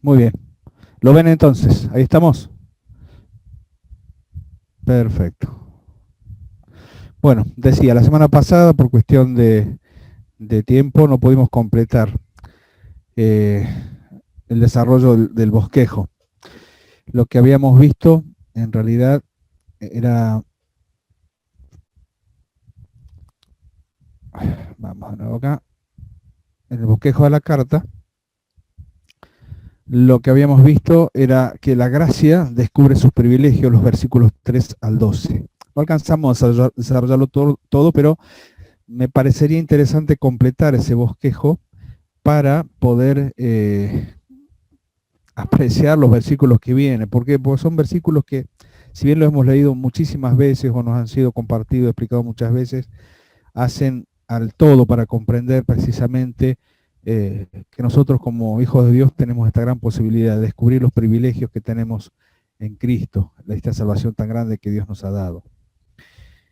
Muy bien. ¿Lo ven entonces? ¿Ahí estamos? Perfecto. Bueno, decía, la semana pasada, por cuestión de tiempo, no pudimos completar eh, el desarrollo del bosquejo. Lo que habíamos visto, en realidad, era... Vamos de nuevo acá. En el bosquejo de la carta, lo que habíamos visto era que la gracia descubre sus privilegios, los versículos 3 al 12. No alcanzamos a desarrollarlo todo, pero me parecería interesante completar ese bosquejo para poder apreciar los versículos que vienen. ¿Por qué? Porque son versículos que, si bien los hemos leído muchísimas veces o nos han sido compartidos, explicados muchas veces, hacen al todo para comprender precisamente que nosotros como hijos de Dios tenemos esta gran posibilidad de descubrir los privilegios que tenemos en Cristo, esta salvación tan grande que Dios nos ha dado.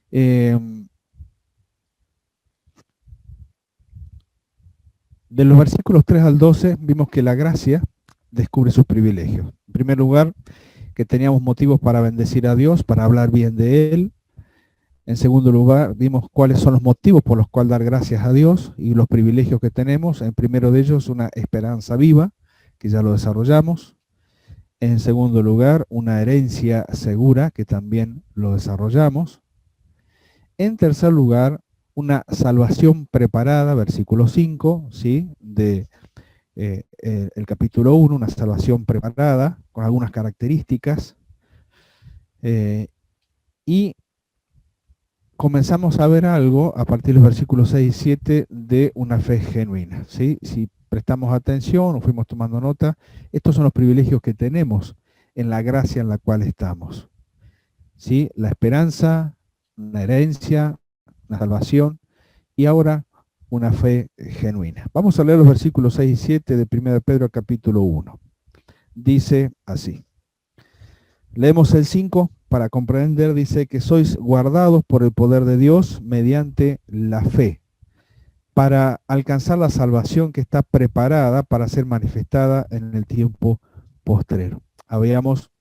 De los versículos 3 al 12 vimos que la gracia descubre sus privilegios. En primer lugar, que teníamos motivos para bendecir a Dios, para hablar bien de Él. En segundo lugar, vimos cuáles son los motivos por los cuales dar gracias a Dios y los privilegios que tenemos. En primero de ellos, una esperanza viva, que ya lo desarrollamos. En segundo lugar, una herencia segura, que también lo desarrollamos. En tercer lugar, una salvación preparada, versículo 5, ¿sí? de el capítulo 1, una salvación preparada, con algunas características. Y comenzamos a ver algo a partir de los versículos 6 y 7 de una fe genuina. ¿Sí? Si prestamos atención o fuimos tomando nota, estos son los privilegios que tenemos en la gracia en la cual estamos. ¿Sí? La esperanza, una herencia, una salvación y ahora una fe genuina. Vamos a leer los versículos 6 y 7 de 1 Pedro capítulo 1. Dice así. Leemos el 5 para comprender, dice que sois guardados por el poder de Dios mediante la fe, para alcanzar la salvación que está preparada para ser manifestada en el tiempo postrero. Habíamos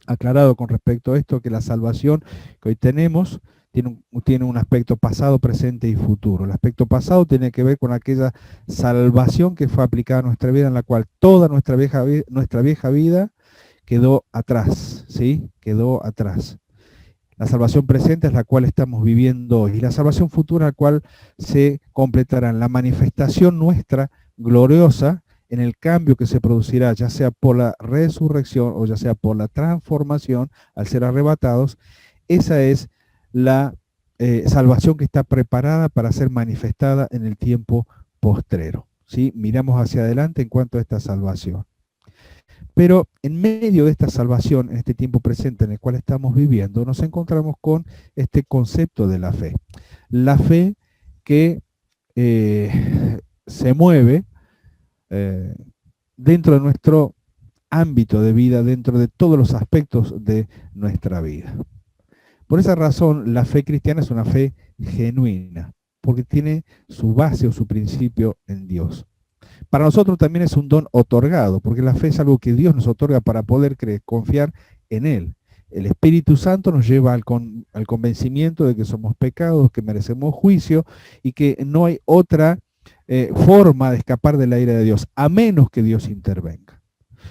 aclarado con respecto a esto que la salvación que hoy tenemos tiene un aspecto pasado, presente y futuro. El aspecto pasado tiene que ver con aquella salvación que fue aplicada a nuestra vida, en la cual toda nuestra vieja vida quedó atrás, ¿sí? Quedó atrás. La salvación presente es la cual estamos viviendo hoy. Y la salvación futura, la cual se completará en la manifestación nuestra gloriosa, en el cambio que se producirá, ya sea por la resurrección o ya sea por la transformación al ser arrebatados. Esa es la salvación que está preparada para ser manifestada en el tiempo postrero, ¿sí? Miramos hacia adelante en cuanto a esta salvación. Pero en medio de esta salvación, en este tiempo presente en el cual estamos viviendo, nos encontramos con este concepto de la fe. La fe que se mueve dentro de nuestro ámbito de vida, dentro de todos los aspectos de nuestra vida. Por esa razón, la fe cristiana es una fe genuina, porque tiene su base o su principio en Dios. Para nosotros también es un don otorgado, porque la fe es algo que Dios nos otorga para poder confiar en Él. El Espíritu Santo nos lleva al convencimiento de que somos pecados, que merecemos juicio y que no hay otra forma de escapar de la ira de Dios, a menos que Dios intervenga.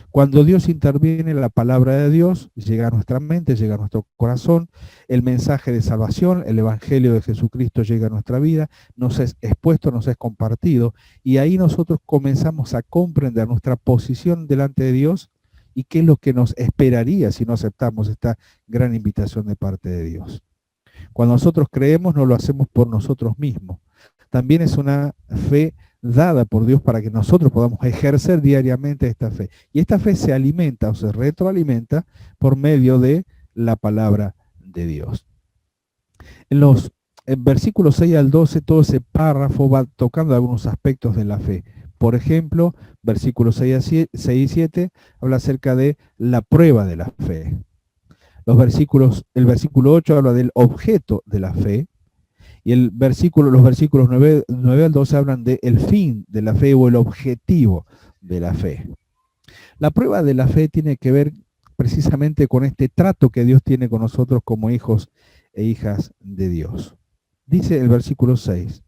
Cuando Dios interviene, la palabra de Dios llega a nuestra mente, llega a nuestro corazón, el mensaje de salvación, el evangelio de Jesucristo llega a nuestra vida, nos es expuesto, nos es compartido, y ahí nosotros comenzamos a comprender nuestra posición delante de Dios y qué es lo que nos esperaría si no aceptamos esta gran invitación de parte de Dios. Cuando nosotros creemos, no lo hacemos por nosotros mismos. También es una fe dada por Dios para que nosotros podamos ejercer diariamente esta fe. Y esta fe se alimenta o se retroalimenta por medio de la palabra de Dios. En los versículos 6 al 12, todo ese párrafo va tocando algunos aspectos de la fe. Por ejemplo, versículos 6 y 7 habla acerca de la prueba de la fe. El versículo 8 habla del objeto de la fe. Y los versículos 9 al 12 hablan del fin de la fe o el objetivo de la fe. La prueba de la fe tiene que ver precisamente con este trato que Dios tiene con nosotros como hijos e hijas de Dios. Dice el versículo 6,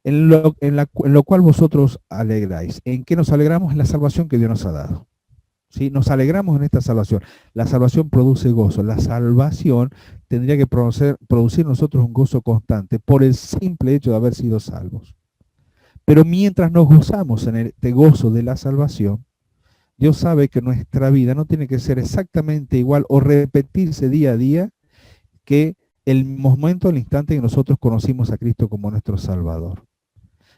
en lo cual vosotros alegráis. ¿En qué nos alegramos? En la salvación que Dios nos ha dado. ¿Sí? Nos alegramos en esta salvación. La salvación produce gozo. La salvación tendría que producir nosotros un gozo constante por el simple hecho de haber sido salvos. Pero mientras nos gozamos en este gozo de la salvación, Dios sabe que nuestra vida no tiene que ser exactamente igual o repetirse día a día que el momento, el instante que nosotros conocimos a Cristo como nuestro Salvador.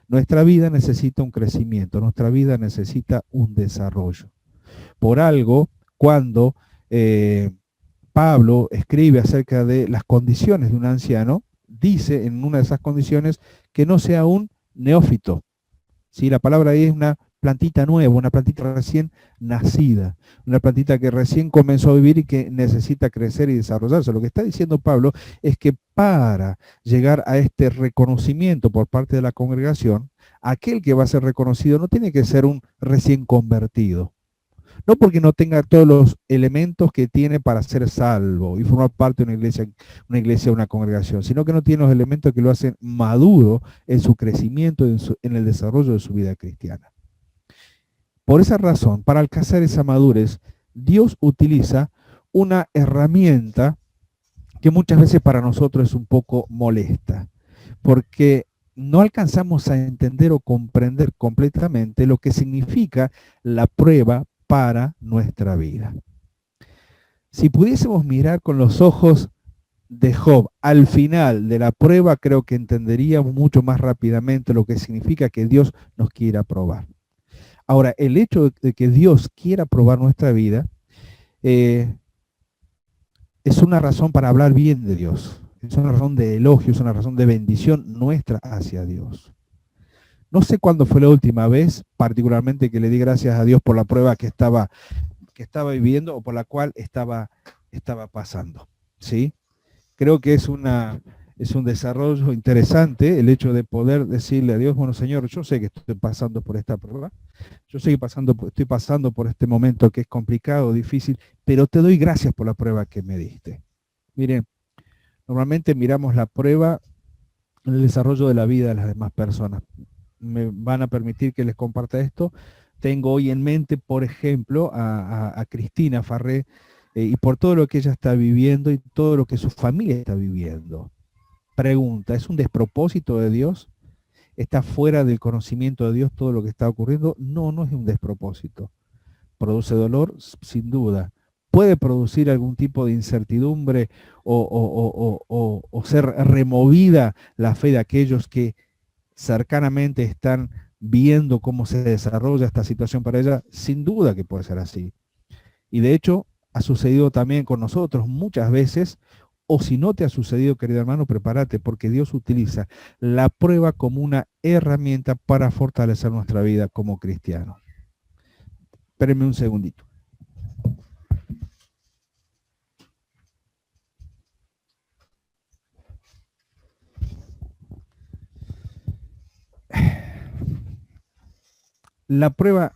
Nuestra vida necesita un crecimiento, nuestra vida necesita un desarrollo. Por algo, cuando Pablo escribe acerca de las condiciones de un anciano, dice en una de esas condiciones que no sea un neófito. ¿Sí? La palabra ahí es una plantita nueva, una plantita recién nacida, una plantita que recién comenzó a vivir y que necesita crecer y desarrollarse. Lo que está diciendo Pablo es que para llegar a este reconocimiento por parte de la congregación, aquel que va a ser reconocido no tiene que ser un recién convertido. No porque no tenga todos los elementos que tiene para ser salvo y formar parte de una iglesia, una congregación, sino que no tiene los elementos que lo hacen maduro en su crecimiento, en el desarrollo de su vida cristiana. Por esa razón, para alcanzar esa madurez, Dios utiliza una herramienta que muchas veces para nosotros es un poco molesta, porque no alcanzamos a entender o comprender completamente lo que significa la prueba para nuestra vida. Si pudiésemos mirar con los ojos de Job al final de la prueba, creo que entenderíamos mucho más rápidamente lo que significa que Dios nos quiera probar. Ahora, el hecho de que Dios quiera probar nuestra vida es una razón para hablar bien de Dios. Es una razón de elogio, es una razón de bendición nuestra hacia Dios. No sé cuándo fue la última vez, particularmente, que le di gracias a Dios por la prueba que estaba viviendo o por la cual estaba pasando. ¿Sí? Creo que es un desarrollo interesante el hecho de poder decirle a Dios, bueno, Señor, yo sé que estoy pasando por esta prueba, yo sé que estoy pasando por este momento que es complicado, difícil, pero te doy gracias por la prueba que me diste. Miren, normalmente miramos la prueba en el desarrollo de la vida de las demás personas. Me van a permitir que les comparta esto. Tengo hoy en mente, por ejemplo, a Cristina Farré, y por todo lo que ella está viviendo y todo lo que su familia está viviendo. Pregunta, ¿es un despropósito de Dios? ¿Está fuera del conocimiento de Dios todo lo que está ocurriendo? No, no es un despropósito. ¿Produce dolor? Sin duda. ¿Puede producir algún tipo de incertidumbre o ser removida la fe de aquellos que cercanamente están viendo cómo se desarrolla esta situación para ella? Sin duda que puede ser así. Y de hecho, ha sucedido también con nosotros muchas veces, o si no te ha sucedido, querido hermano, prepárate, porque Dios utiliza la prueba como una herramienta para fortalecer nuestra vida como cristianos. Espérenme un segundito. La prueba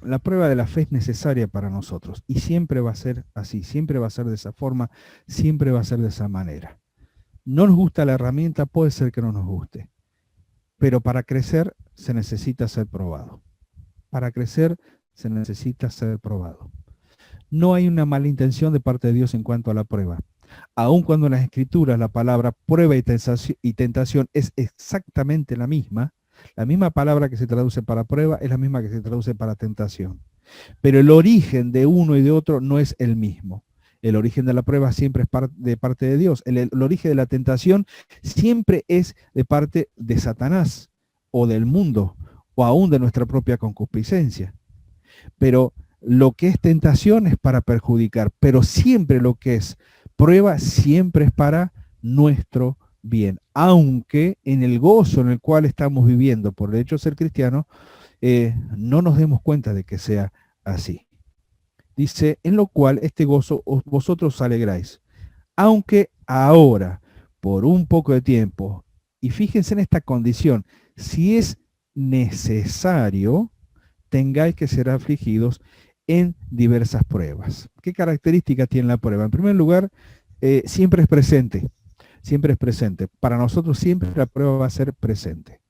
de la fe es necesaria para nosotros y siempre va a ser así, siempre va a ser de esa forma, siempre va a ser de esa manera. No nos gusta la herramienta, puede ser que no nos guste, pero para crecer se necesita ser probado. Para crecer se necesita ser probado. No hay una mala intención de parte de Dios en cuanto a la prueba. Aun cuando en las Escrituras la palabra prueba y tentación es exactamente la misma palabra que se traduce para prueba es la misma que se traduce para tentación. Pero el origen de uno y de otro no es el mismo. El origen de la prueba siempre es de parte de Dios. El origen de la tentación siempre es de parte de Satanás o del mundo o aún de nuestra propia concupiscencia. Pero lo que es tentación es para perjudicar, pero siempre lo que es prueba siempre es para nuestro bien, aunque en el gozo en el cual estamos viviendo por el hecho de ser cristianos, no nos demos cuenta de que sea así. Dice, en lo cual este gozo vosotros alegráis, aunque ahora, por un poco de tiempo, y fíjense en esta condición, si es necesario, tengáis que ser afligidos en diversas pruebas. ¿Qué características tiene la prueba? En primer lugar, siempre es presente. Siempre es presente. Para nosotros siempre la prueba va a ser presente.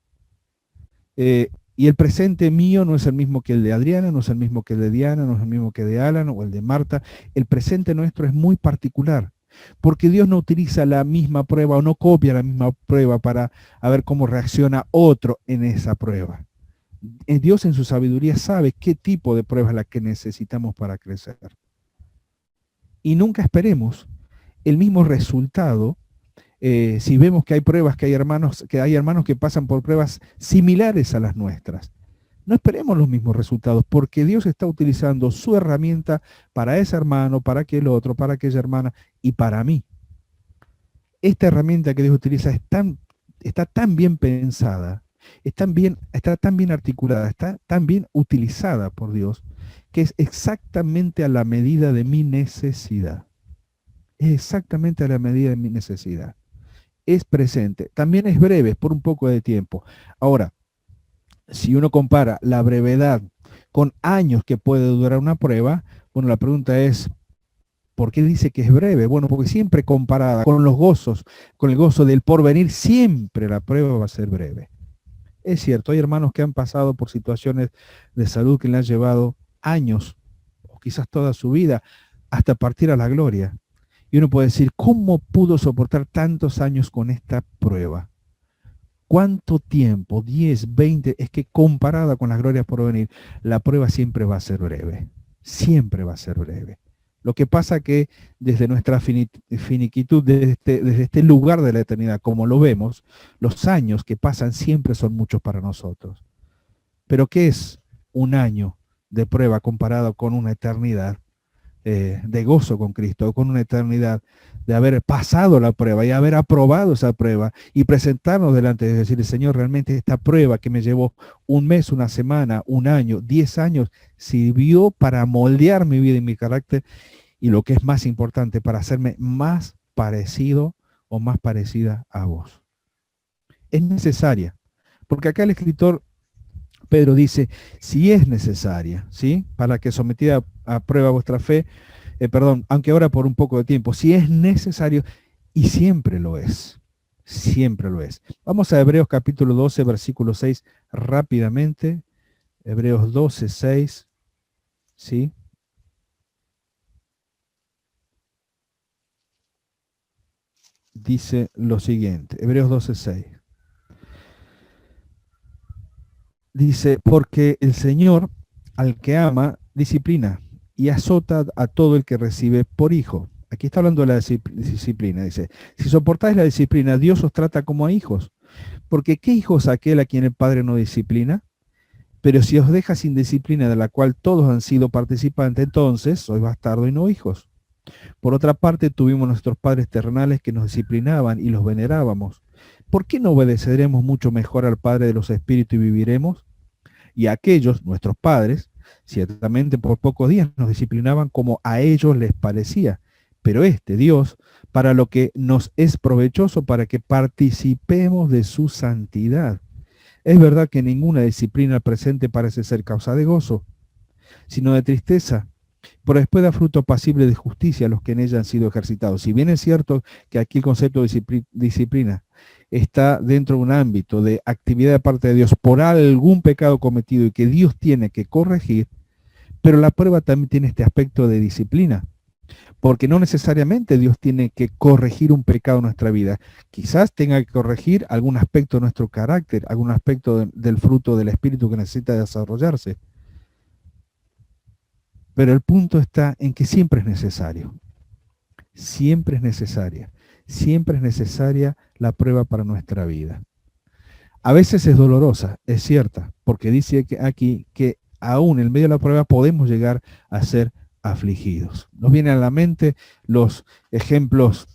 Y el presente mío no es el mismo que el de Adriana, no es el mismo que el de Diana, no es el mismo que el de Alan o el de Marta. El presente nuestro es muy particular, porque Dios no utiliza la misma prueba o no copia la misma prueba para ver cómo reacciona otro en esa prueba. Dios en su sabiduría sabe qué tipo de prueba es la que necesitamos para crecer. Y nunca esperemos el mismo resultado. Si vemos que hay pruebas, que hay hermanos que pasan por pruebas similares a las nuestras, no esperemos los mismos resultados, porque Dios está utilizando su herramienta para ese hermano, para aquel otro, para aquella hermana y para mí. Esta herramienta que Dios utiliza está tan bien pensada, está tan bien articulada, está tan bien utilizada por Dios, que es exactamente a la medida de mi necesidad. Es exactamente a la medida de mi necesidad. Es presente. También es breve, por un poco de tiempo. Ahora, si uno compara la brevedad con años que puede durar una prueba, bueno, la pregunta es, ¿por qué dice que es breve? Bueno, porque siempre comparada con los gozos, con el gozo del porvenir, siempre la prueba va a ser breve. Es cierto, hay hermanos que han pasado por situaciones de salud que le han llevado años, o quizás toda su vida, hasta partir a la gloria. Y uno puede decir, ¿cómo pudo soportar tantos años con esta prueba? ¿Cuánto tiempo? 10, 20, es que comparada con las glorias por venir, la prueba siempre va a ser breve. Siempre va a ser breve. Lo que pasa que desde nuestra finiquitud, desde este lugar de la eternidad, como lo vemos, los años que pasan siempre son muchos para nosotros. Pero ¿qué es un año de prueba comparado con una eternidad de gozo con Cristo, con una eternidad de haber pasado la prueba y haber aprobado esa prueba y presentarnos delante de decirle, Señor, realmente esta prueba que me llevó un mes, una semana, un año, 10 años, sirvió para moldear mi vida y mi carácter y lo que es más importante, para hacerme más parecido o más parecida a vos. Es necesaria, porque acá el escritor Pedro dice, si es necesaria, ¿sí? Para que sometida a prueba vuestra fe, aunque ahora por un poco de tiempo, si es necesario, y siempre lo es, siempre lo es. Vamos a Hebreos capítulo 12, versículo 6, rápidamente. Hebreos 12, 6, ¿sí? Dice lo siguiente, Hebreos 12, 6. Dice, porque el Señor al que ama disciplina y azota a todo el que recibe por hijo. Aquí está hablando de la disciplina. Dice, si soportáis la disciplina, Dios os trata como a hijos. Porque ¿qué hijo es aquel a quien el Padre no disciplina? Pero si os deja sin disciplina de la cual todos han sido participantes, entonces sois bastardos y no hijos. Por otra parte, tuvimos nuestros padres terrenales que nos disciplinaban y los venerábamos. ¿Por qué no obedeceremos mucho mejor al Padre de los Espíritus y viviremos? Y aquellos, nuestros padres, ciertamente por pocos días nos disciplinaban como a ellos les parecía, pero Dios, para lo que nos es provechoso, para que participemos de su santidad. Es verdad que ninguna disciplina al presente parece ser causa de gozo, sino de tristeza, pero después da fruto pasible de justicia a los que en ella han sido ejercitados. Si bien es cierto que aquí el concepto de disciplina está dentro de un ámbito de actividad de parte de Dios por algún pecado cometido y que Dios tiene que corregir, pero la prueba también tiene este aspecto de disciplina, porque no necesariamente Dios tiene que corregir un pecado en nuestra vida. Quizás tenga que corregir algún aspecto de nuestro carácter, algún aspecto del fruto del Espíritu que necesita desarrollarse. Pero el punto está en que siempre es necesario. Siempre es necesaria. Siempre es necesaria la prueba para nuestra vida. A veces es dolorosa, es cierta, porque dice aquí que aún en medio de la prueba podemos llegar a ser afligidos. Nos vienen a la mente los ejemplos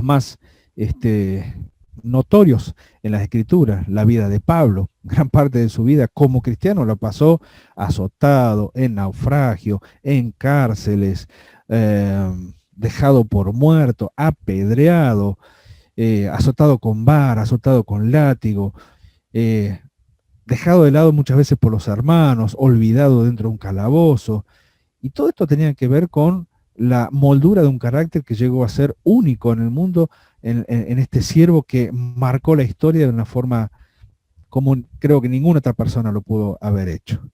más notorios en las Escrituras. La vida de Pablo, gran parte de su vida como cristiano la pasó azotado, en naufragio, en cárceles, dejado por muerto, apedreado, azotado con vara, azotado con látigo, dejado de lado muchas veces por los hermanos, olvidado dentro de un calabozo. Y todo esto tenía que ver con la moldura de un carácter que llegó a ser único en el mundo, en este siervo que marcó la historia de una forma como creo que ninguna otra persona lo pudo haber hecho.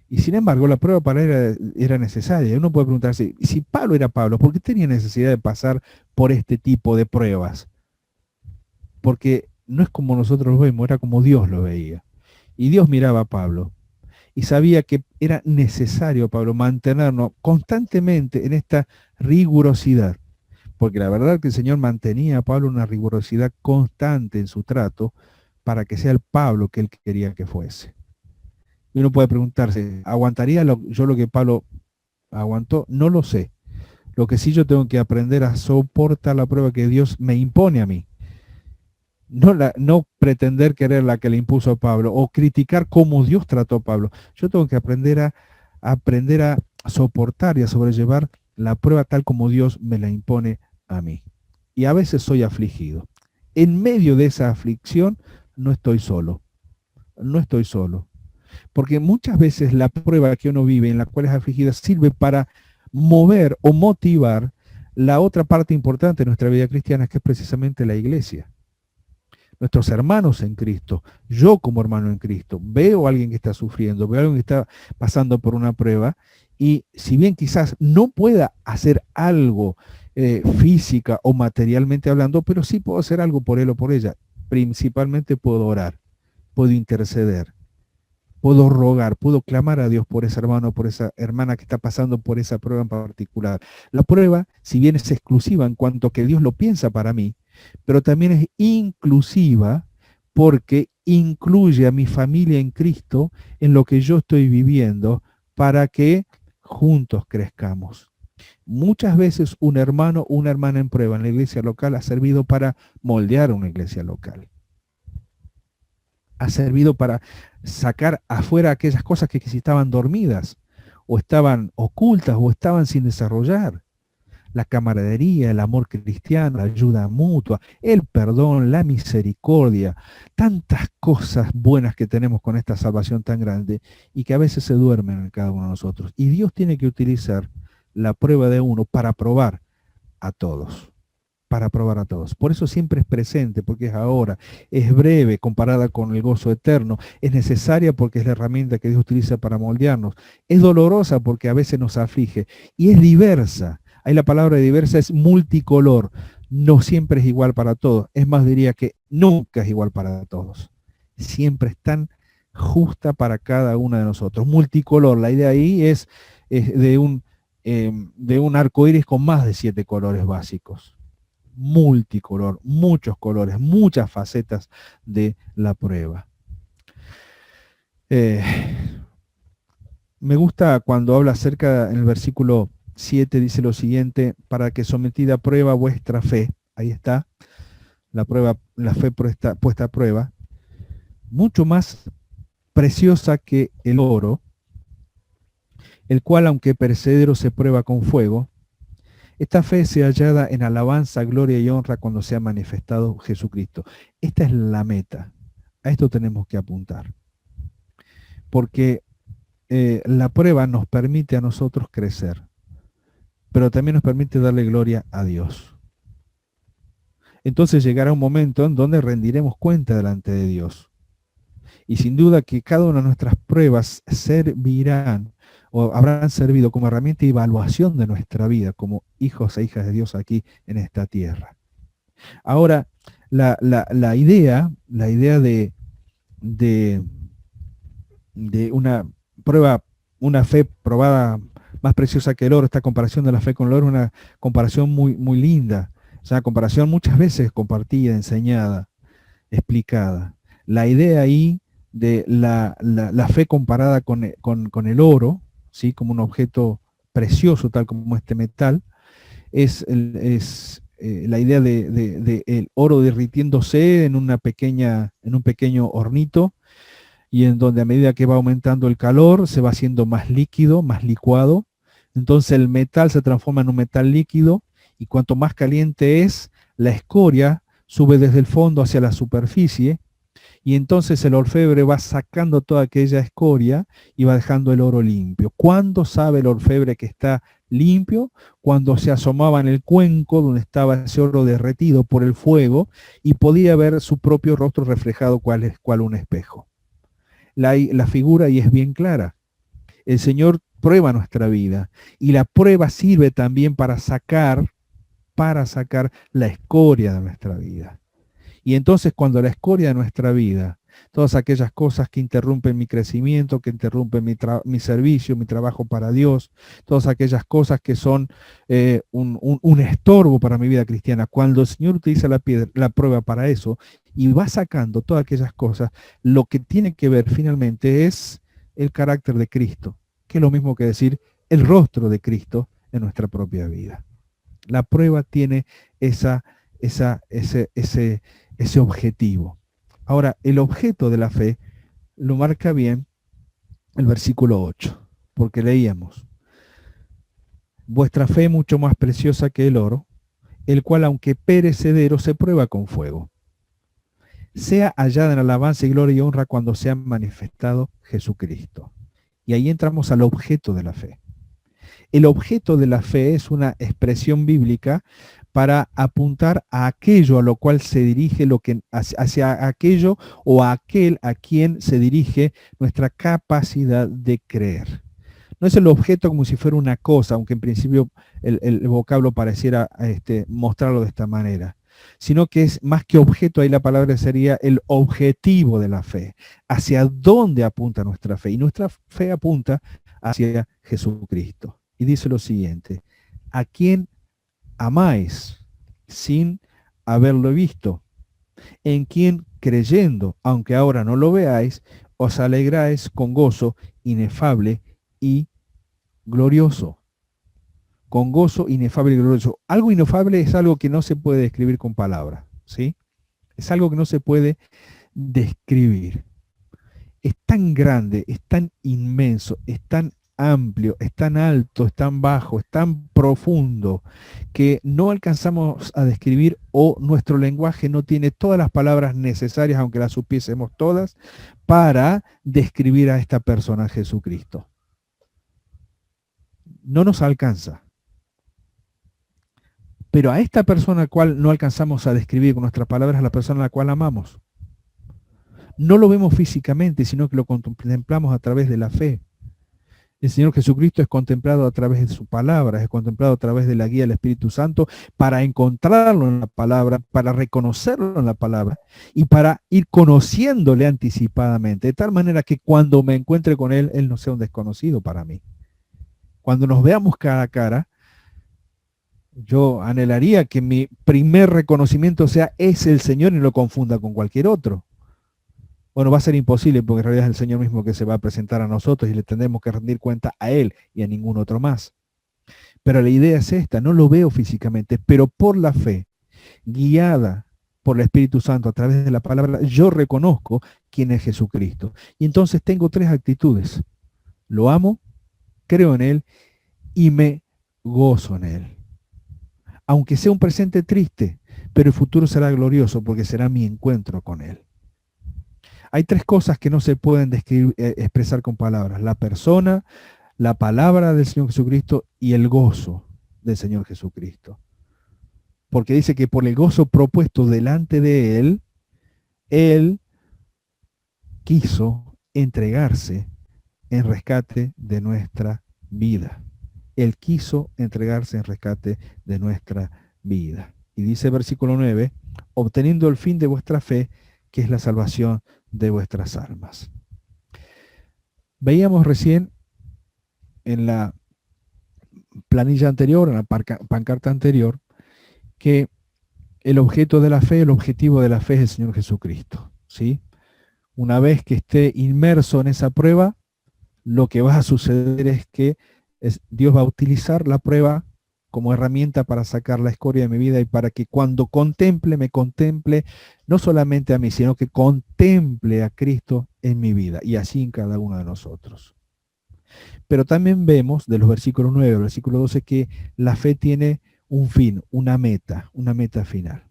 Y sin embargo, la prueba para él era necesaria. Uno puede preguntarse, si Pablo era Pablo, ¿por qué tenía necesidad de pasar por este tipo de pruebas? Porque no es como nosotros lo vemos, era como Dios lo veía. Y Dios miraba a Pablo y sabía que era necesario, Pablo, mantenernos constantemente en esta rigurosidad. Porque la verdad que el Señor mantenía a Pablo una rigurosidad constante en su trato para que sea el Pablo que él quería que fuese. Y uno puede preguntarse, ¿aguantaría yo lo que Pablo aguantó? No lo sé. Lo que sí yo tengo que aprender a soportar la prueba que Dios me impone a mí. No pretender querer la que le impuso a Pablo o criticar cómo Dios trató a Pablo. Yo tengo que aprender a soportar y a sobrellevar la prueba tal como Dios me la impone a mí. Y a veces soy afligido. En medio de esa aflicción no estoy solo. No estoy solo. Porque muchas veces la prueba que uno vive, en la cual es afligida, sirve para mover o motivar la otra parte importante de nuestra vida cristiana, que es precisamente la iglesia. Nuestros hermanos en Cristo, yo como hermano en Cristo, veo a alguien que está sufriendo, veo a alguien que está pasando por una prueba, y si bien quizás no pueda hacer algo física o materialmente hablando, pero sí puedo hacer algo por él o por ella. Principalmente puedo orar, puedo interceder, puedo rogar, puedo clamar a Dios por ese hermano, por esa hermana que está pasando por esa prueba en particular. La prueba, si bien es exclusiva en cuanto que Dios lo piensa para mí, pero también es inclusiva porque incluye a mi familia en Cristo en lo que yo estoy viviendo para que juntos crezcamos. Muchas veces un hermano o una hermana en prueba en la iglesia local ha servido para moldear una iglesia local. Ha servido para sacar afuera aquellas cosas que estaban dormidas, o estaban ocultas, o estaban sin desarrollar. La camaradería, el amor cristiano, la ayuda mutua, el perdón, la misericordia, tantas cosas buenas que tenemos con esta salvación tan grande y que a veces se duermen en cada uno de nosotros. Y Dios tiene que utilizar la prueba de uno para probar a todos. Para probar a todos. Por eso siempre es presente, porque es ahora, es breve comparada con el gozo eterno, es necesaria porque es la herramienta que Dios utiliza para moldearnos, es dolorosa porque a veces nos aflige y es diversa. Ahí la palabra diversa es multicolor, no siempre es igual para todos, es más, diría que nunca es igual para todos, siempre es tan justa para cada uno de nosotros. Multicolor, la idea ahí es de un arco iris con más de 7 colores básicos. Multicolor, muchos colores, muchas facetas de la prueba. Me gusta cuando habla acerca, en el versículo 7 dice lo siguiente: para que sometida a prueba vuestra fe, ahí está, la prueba, la fe puesta a prueba, mucho más preciosa que el oro, el cual aunque perecedero se prueba con fuego, esta fe sea hallada en alabanza, gloria y honra cuando sea manifestado Jesucristo. Esta es la meta. A esto tenemos que apuntar. Porque la prueba nos permite a nosotros crecer, pero también nos permite darle gloria a Dios. Entonces llegará un momento en donde rendiremos cuenta delante de Dios. Y sin duda que cada una de nuestras pruebas servirán o habrán servido como herramienta de evaluación de nuestra vida como hijos e hijas de Dios aquí en esta tierra. Ahora, la idea de una prueba, una fe probada más preciosa que el oro, esta comparación de la fe con el oro es una comparación muy, muy linda. Es una comparación muchas veces compartida, enseñada, explicada. La idea ahí de la fe comparada con el oro, ¿sí? Como un objeto precioso, tal como este metal, es la idea de el oro derritiéndose en un pequeño hornito, y en donde a medida que va aumentando el calor se va haciendo más líquido, más licuado. Entonces el metal se transforma en un metal líquido, y cuanto más caliente es, la escoria sube desde el fondo hacia la superficie, Y entonces el orfebre va sacando toda aquella escoria y va dejando el oro limpio. ¿Cuándo sabe el orfebre que está limpio? Cuando se asomaba en el cuenco donde estaba ese oro derretido por el fuego y podía ver su propio rostro reflejado cual un espejo. La figura ahí es bien clara. El Señor prueba nuestra vida y la prueba sirve también para sacar la escoria de nuestra vida. Y entonces cuando la escoria de nuestra vida, todas aquellas cosas que interrumpen mi crecimiento, que interrumpen mi servicio, mi trabajo para Dios, todas aquellas cosas que son un estorbo para mi vida cristiana, cuando el Señor utiliza la prueba para eso y va sacando todas aquellas cosas, lo que tiene que ver finalmente es el carácter de Cristo, que es lo mismo que decir el rostro de Cristo en nuestra propia vida. La prueba tiene ese objetivo. Ahora, el objeto de la fe lo marca bien el versículo 8, porque leíamos, vuestra fe es mucho más preciosa que el oro, el cual aunque perecedero se prueba con fuego. Sea hallada en alabanza y gloria y honra cuando se ha manifestado Jesucristo. Y ahí entramos al objeto de la fe. El objeto de la fe es una expresión bíblica para apuntar a aquello a lo cual se dirige, hacia aquello o a aquel a quien se dirige nuestra capacidad de creer. No es el objeto como si fuera una cosa, aunque en principio el vocablo pareciera mostrarlo de esta manera, sino que es más que objeto, ahí la palabra sería el objetivo de la fe, hacia dónde apunta nuestra fe. Y nuestra fe apunta hacia Jesucristo. Y dice lo siguiente, ¿a quién amáis sin haberlo visto? En quien creyendo, aunque ahora no lo veáis, os alegráis con gozo inefable y glorioso. Con gozo inefable y glorioso. Algo inefable es algo que no se puede describir con palabras, ¿sí? Es algo que no se puede describir. Es tan grande, es tan inmenso, es tan amplio, es tan alto, es tan bajo, es tan profundo, que no alcanzamos a describir o nuestro lenguaje no tiene todas las palabras necesarias, aunque las supiésemos todas, para describir a esta persona, Jesucristo. No nos alcanza. Pero a esta persona a la cual no alcanzamos a describir con nuestras palabras, a la persona a la cual amamos. No lo vemos físicamente, sino que lo contemplamos a través de la fe. El Señor Jesucristo es contemplado a través de su palabra, es contemplado a través de la guía del Espíritu Santo para encontrarlo en la palabra, para reconocerlo en la palabra y para ir conociéndole anticipadamente, de tal manera que cuando me encuentre con Él, Él no sea un desconocido para mí. Cuando nos veamos cara a cara, yo anhelaría que mi primer reconocimiento sea es el Señor y no lo confunda con cualquier otro. Bueno, va a ser imposible porque en realidad es el Señor mismo que se va a presentar a nosotros y le tendremos que rendir cuenta a Él y a ningún otro más. Pero la idea es esta, no lo veo físicamente, pero por la fe, guiada por el Espíritu Santo a través de la palabra, yo reconozco quién es Jesucristo. Y entonces tengo tres actitudes. Lo amo, creo en Él y me gozo en Él. Aunque sea un presente triste, pero el futuro será glorioso porque será mi encuentro con Él. Hay tres cosas que no se pueden expresar con palabras. La persona, la palabra del Señor Jesucristo y el gozo del Señor Jesucristo. Porque dice que por el gozo propuesto delante de Él quiso entregarse en rescate de nuestra vida. Él quiso entregarse en rescate de nuestra vida. Y dice versículo 9, obteniendo el fin de vuestra fe, que es la salvación de vuestras almas. Veíamos recién en la planilla anterior, en la pancarta anterior, que el objeto de la fe, el objetivo de la fe es el Señor Jesucristo, ¿sí? Una vez que esté inmerso en esa prueba, lo que va a suceder es que Dios va a utilizar la prueba como herramienta para sacar la escoria de mi vida y para que cuando me contemple no solamente a mí, sino que contemple a Cristo en mi vida y así en cada uno de nosotros. Pero también vemos de los versículos 9 al versículo 12 que la fe tiene un fin, una meta final.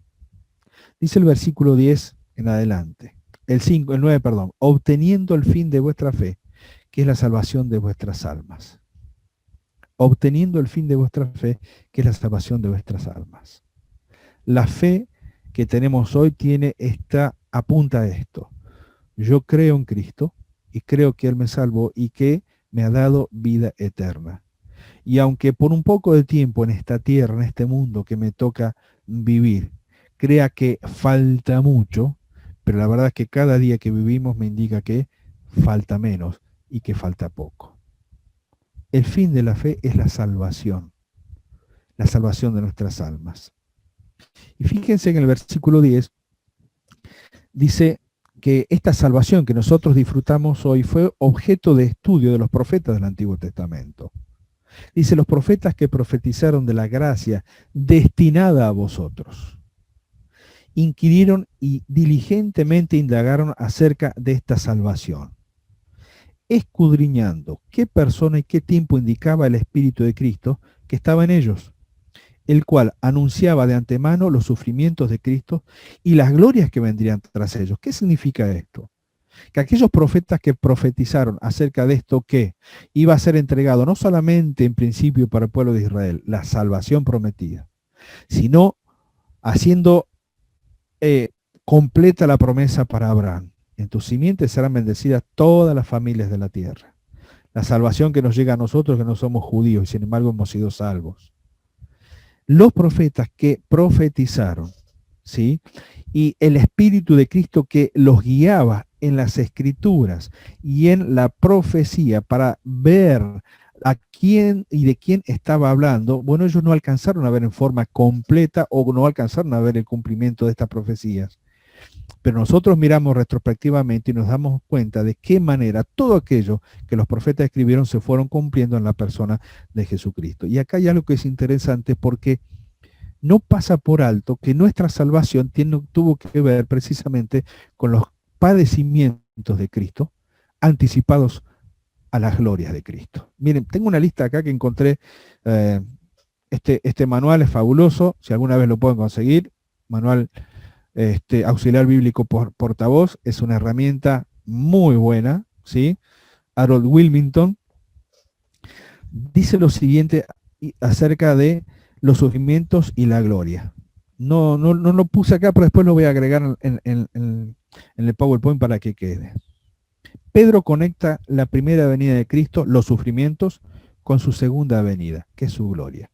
Dice el versículo 10 en adelante, el 9, perdón, obteniendo el fin de vuestra fe, que es la salvación de vuestras almas. Obteniendo el fin de vuestra fe, que es la salvación de vuestras almas. La fe que tenemos hoy apunta a esto. Yo creo en Cristo y creo que Él me salvó y que me ha dado vida eterna. Y aunque por un poco de tiempo en esta tierra, en este mundo que me toca vivir, crea que falta mucho, pero la verdad es que cada día que vivimos me indica que falta menos y que falta poco. El fin de la fe es la salvación de nuestras almas. Y fíjense que en el versículo 10 dice que esta salvación que nosotros disfrutamos hoy fue objeto de estudio de los profetas del Antiguo Testamento. Dice, los profetas que profetizaron de la gracia destinada a vosotros, inquirieron y diligentemente indagaron acerca de esta salvación, escudriñando qué persona y qué tiempo indicaba el Espíritu de Cristo que estaba en ellos, el cual anunciaba de antemano los sufrimientos de Cristo y las glorias que vendrían tras ellos. ¿Qué significa esto? Que aquellos profetas que profetizaron acerca de esto que iba a ser entregado no solamente en principio para el pueblo de Israel, la salvación prometida, sino haciendo completa la promesa para Abraham. En tus simientes serán bendecidas todas las familias de la tierra. La salvación que nos llega a nosotros que no somos judíos y sin embargo hemos sido salvos. Los profetas que profetizaron, ¿sí? Y el Espíritu de Cristo que los guiaba en las Escrituras y en la profecía para ver a quién y de quién estaba hablando, bueno, ellos no alcanzaron a ver en forma completa o no alcanzaron a ver el cumplimiento de estas profecías. Pero nosotros miramos retrospectivamente y nos damos cuenta de qué manera todo aquello que los profetas escribieron se fueron cumpliendo en la persona de Jesucristo. Y acá hay algo que es interesante porque no pasa por alto que nuestra salvación tuvo que ver precisamente con los padecimientos de Cristo, anticipados a las glorias de Cristo. Miren, tengo una lista acá que encontré, este manual es fabuloso, si alguna vez lo pueden conseguir, manual auxiliar bíblico por portavoz, es una herramienta muy buena, ¿sí? Harold Wilmington dice lo siguiente acerca de los sufrimientos y la gloria. No lo puse acá, pero después lo voy a agregar en el PowerPoint para que quede. Pedro conecta la primera venida de Cristo, los sufrimientos, con su segunda venida, que es su gloria.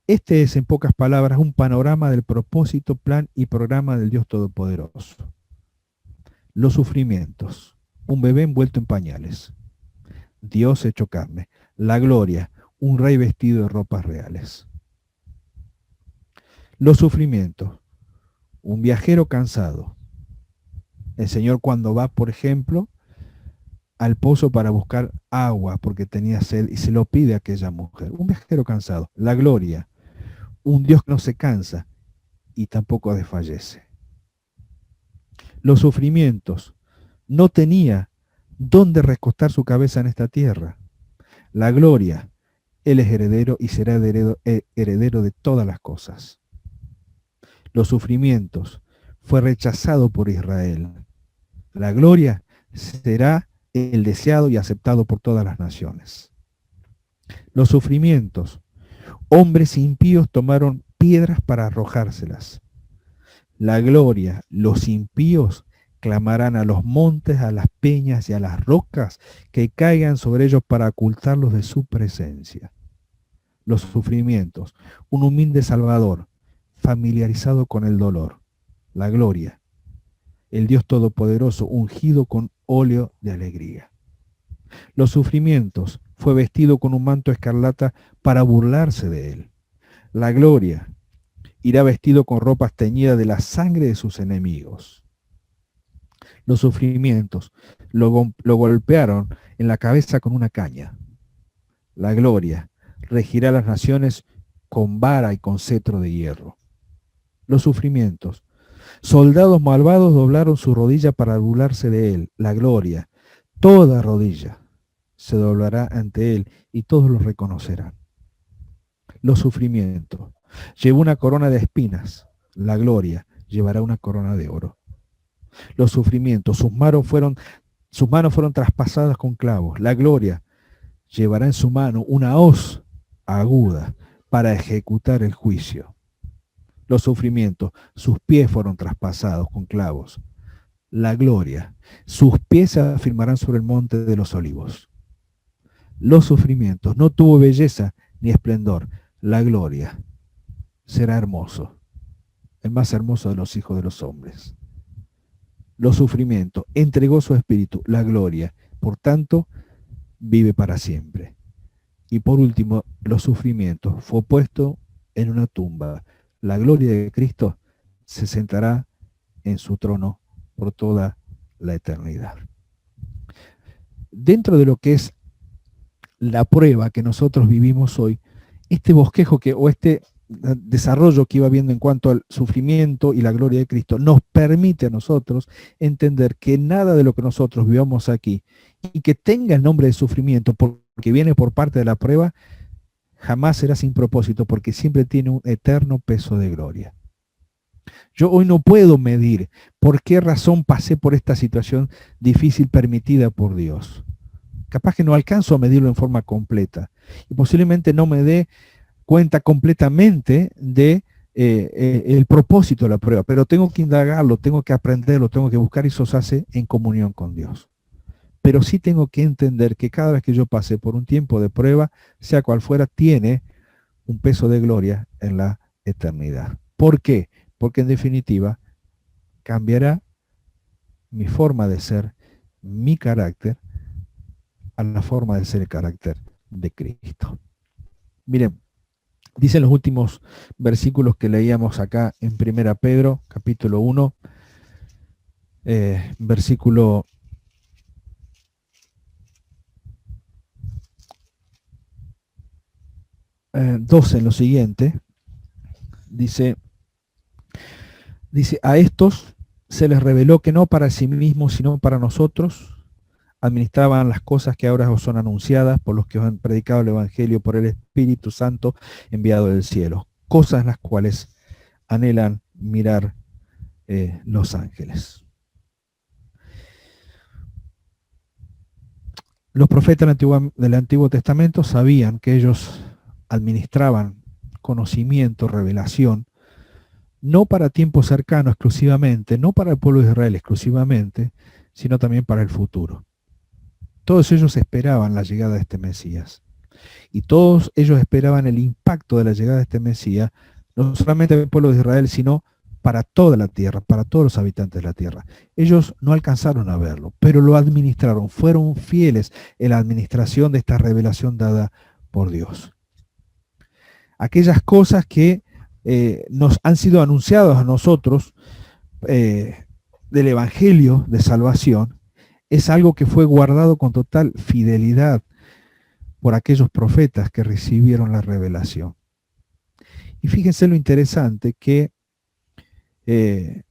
Este es, en pocas palabras, un panorama del propósito, plan y programa del Dios Todopoderoso. Los sufrimientos, un bebé envuelto en pañales. Dios hecho carne. La gloria, un rey vestido de ropas reales. Los sufrimientos, un viajero cansado. El Señor cuando va, por ejemplo, al pozo para buscar agua porque tenía sed y se lo pide a aquella mujer. Un viajero cansado. La gloria, un Dios que no se cansa y tampoco desfallece. Los sufrimientos, no tenía dónde recostar su cabeza en esta tierra. La gloria, Él es heredero y será heredero de todas las cosas. Los sufrimientos, fue rechazado por Israel. La gloria será el deseado y aceptado por todas las naciones. Los sufrimientos, hombres impíos tomaron piedras para arrojárselas. La gloria, los impíos clamarán a los montes, a las peñas y a las rocas que caigan sobre ellos para ocultarlos de su presencia. Los sufrimientos, un humilde Salvador, familiarizado con el dolor. La gloria, el Dios Todopoderoso, ungido con óleo de alegría. Los sufrimientos, fue vestido con un manto escarlata para burlarse de él. La gloria, irá vestido con ropas teñidas de la sangre de sus enemigos. Los sufrimientos, lo golpearon en la cabeza con una caña. La gloria, regirá las naciones con vara y con cetro de hierro. Los sufrimientos, soldados malvados doblaron su rodilla para burlarse de él. La gloria, toda rodilla se doblará ante él y todos lo reconocerán. Los sufrimientos, llevó una corona de espinas. La gloria llevará una corona de oro. los sufrimientos, sus manos fueron traspasadas con clavos. La gloria llevará en su mano una hoz aguda para ejecutar el juicio. Los sufrimientos, sus pies fueron traspasados con clavos. La gloria, sus pies se afirmarán sobre el monte de los olivos. Los sufrimientos, no tuvo belleza ni esplendor. La gloria será hermoso, el más hermoso de los hijos de los hombres. Los sufrimientos, entregó su espíritu. La gloria, por tanto, vive para siempre. Y por último, los sufrimientos, fue puesto en una tumba. La gloria de Cristo se sentará en su trono por toda la eternidad. Dentro de lo que es la prueba que nosotros vivimos hoy, este bosquejo o este desarrollo que iba viendo en cuanto al sufrimiento y la gloria de Cristo nos permite a nosotros entender que nada de lo que nosotros vivamos aquí y que tenga el nombre de sufrimiento porque viene por parte de la prueba, jamás será sin propósito, porque siempre tiene un eterno peso de gloria. Yo hoy no puedo medir por qué razón pasé por esta situación difícil permitida por Dios. Capaz que no alcanzo a medirlo en forma completa y posiblemente no me dé cuenta completamente de el propósito de la prueba, pero tengo que indagarlo, tengo que aprenderlo, tengo que buscar, y eso se hace en comunión con Dios. Pero sí tengo que entender que cada vez que yo pase por un tiempo de prueba, sea cual fuera, tiene un peso de gloria en la eternidad. ¿Por qué? Porque en definitiva cambiará mi forma de ser, mi carácter, a la forma de ser el carácter de Cristo. Miren, dicen los últimos versículos que leíamos acá en 1 Pedro, capítulo 1, versículo 12 en lo siguiente, dice, a estos se les reveló que no para sí mismos, sino para nosotros, administraban las cosas que ahora os son anunciadas por los que os han predicado el Evangelio por el Espíritu Santo enviado del cielo, cosas las cuales anhelan mirar los ángeles. Los profetas del Antiguo Testamento sabían que ellos administraban conocimiento, revelación, no para tiempo cercano exclusivamente, no para el pueblo de Israel exclusivamente, sino también para el futuro. Todos ellos esperaban la llegada de este Mesías. Y todos ellos esperaban el impacto de la llegada de este Mesías, no solamente para el pueblo de Israel, sino para toda la tierra, para todos los habitantes de la tierra. Ellos no alcanzaron a verlo, pero lo administraron, fueron fieles en la administración de esta revelación dada por Dios. Aquellas cosas que nos han sido anunciadas a nosotros del Evangelio de salvación, es algo que fue guardado con total fidelidad por aquellos profetas que recibieron la revelación. Y fíjense lo interesante que